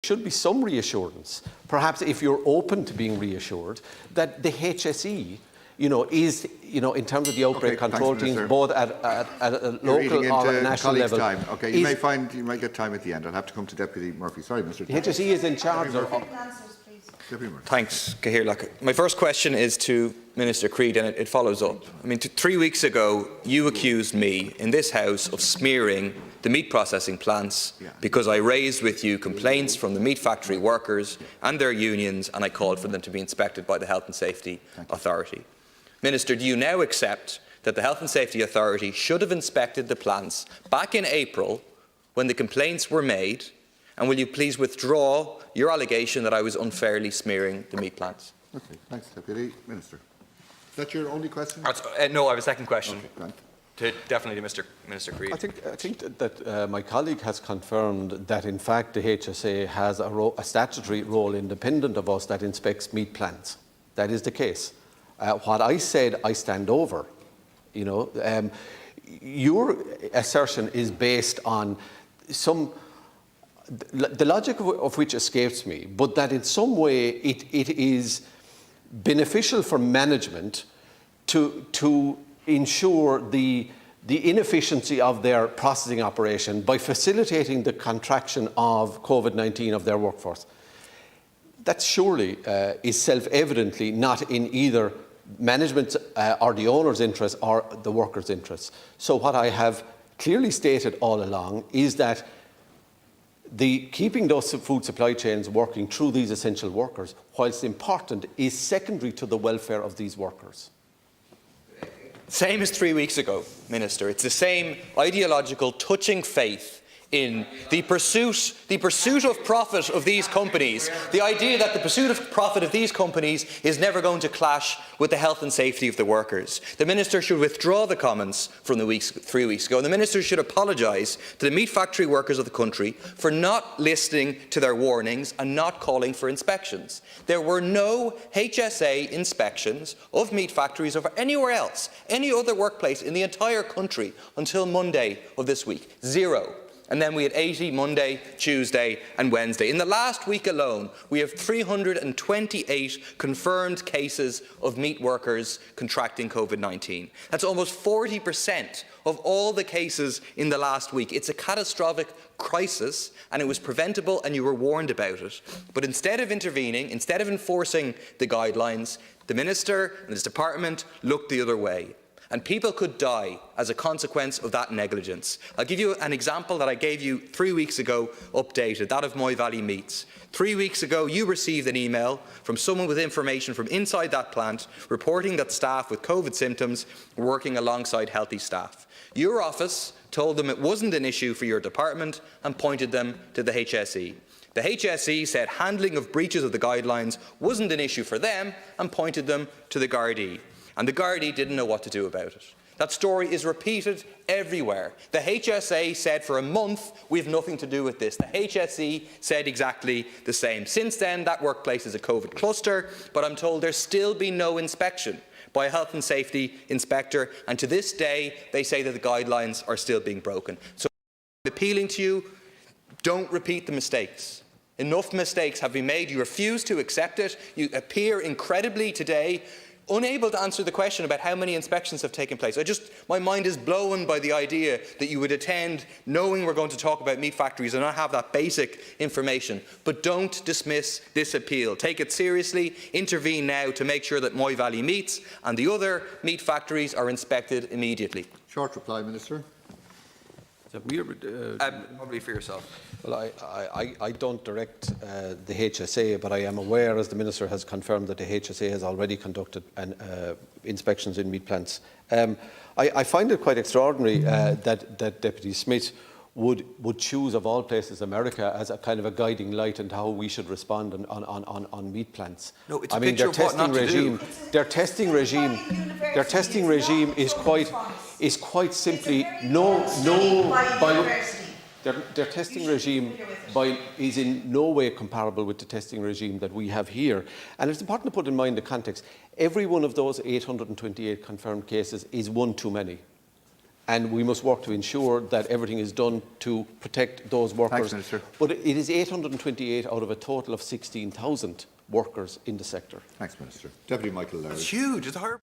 should be some reassurance, perhaps if you're open to being reassured, that the HSE, is, in terms of the outbreak control teams, both at a local or a national level. Time. Okay, you might get time at the end. I'll have to come to Deputy Murphy. Sorry, Mr. The HSE is in charge of. Thanks, Cahir. My first question is to Minister Creed, and it follows up. 3 weeks ago, you accused me in this House of smearing the meat processing plants because I raised with you complaints from the meat factory workers and their unions, and I called for them to be inspected by the Health and Safety Authority. Minister, do you now accept that the Health and Safety Authority should have inspected the plants back in April when the complaints were made? And will you please withdraw your allegation that I was unfairly smearing the meat plants? Okay, thanks, Deputy Minister. Is that your only question? No, I have a second question. Okay, Definitely to Minister Creed. I think that my colleague has confirmed that, in fact, the HSA has a statutory role independent of us that inspects meat plants. That is the case. What I said, I stand over. Your assertion is based on the logic of which escapes me, but that in some way it is beneficial for management to ensure the inefficiency of their processing operation by facilitating the contraction of COVID-19 of their workforce. That surely is self-evidently not in either management's or the owner's interest or the workers' interests. So what I have clearly stated all along is that keeping those food supply chains working through these essential workers, whilst important, is secondary to the welfare of these workers. Same as 3 weeks ago, Minister. It's the same ideological touching faith in the pursuit of profit of these companies, the idea that the pursuit of profit of these companies is never going to clash with the health and safety of the workers. The Minister should withdraw the comments from 3 weeks ago, and the Minister should apologise to the meat factory workers of the country for not listening to their warnings and not calling for inspections. There were no HSA inspections of meat factories or anywhere else, any other workplace in the entire country until Monday of this week. Zero. And then we had 80 Monday, Tuesday and Wednesday. In the last week alone, we have 328 confirmed cases of meat workers contracting COVID-19. That's almost 40% of all the cases in the last week. It's a catastrophic crisis, and it was preventable, and you were warned about it. But instead of intervening, instead of enforcing the guidelines, the Minister and his department looked the other way. And people could die as a consequence of that negligence. I'll give you an example that I gave you 3 weeks ago, updated, that of Moy Valley Meats. 3 weeks ago, you received an email from someone with information from inside that plant reporting that staff with COVID symptoms were working alongside healthy staff. Your office told them it wasn't an issue for your department and pointed them to the HSE. The HSE said handling of breaches of the guidelines wasn't an issue for them and pointed them to the Gardaí. And the Gardaí didn't know what to do about it. That story is repeated everywhere. The HSA said for a month, we have nothing to do with this. The HSE said exactly the same. Since then, that workplace is a COVID cluster, but I'm told there's still been no inspection by a health and safety inspector, and to this day, they say that the guidelines are still being broken. So I'm appealing to you, don't repeat the mistakes. Enough mistakes have been made. You refuse to accept it. You appear incredibly today unable to answer the question about how many inspections have taken place. My mind is blown by the idea that you would attend knowing we're going to talk about meat factories and not have that basic information. But don't dismiss this appeal. Take it seriously. Intervene now to make sure that Moy Valley Meats and the other meat factories are inspected immediately. Short reply, Minister. Probably for yourself. Well, I don't direct the HSA, but I am aware, as the Minister has confirmed, that the HSA has already conducted inspections in meat plants. I find it quite extraordinary that Deputy Smith would choose, of all places, America as a kind of a guiding light into how we should respond on meat plants. No, it's a picture of what not to do. Their testing regime is quite simply their testing regime is in no way comparable with the testing regime that we have here. And it's important to put in mind the context. Every one of those 828 confirmed cases is one too many. and we must work to ensure that everything is done to protect those workers. Thanks, Minister. But it is 828 out of a total of 16,000 workers in the sector. Thanks, Minister. Deputy Michael Lowry. It's huge. It's a hard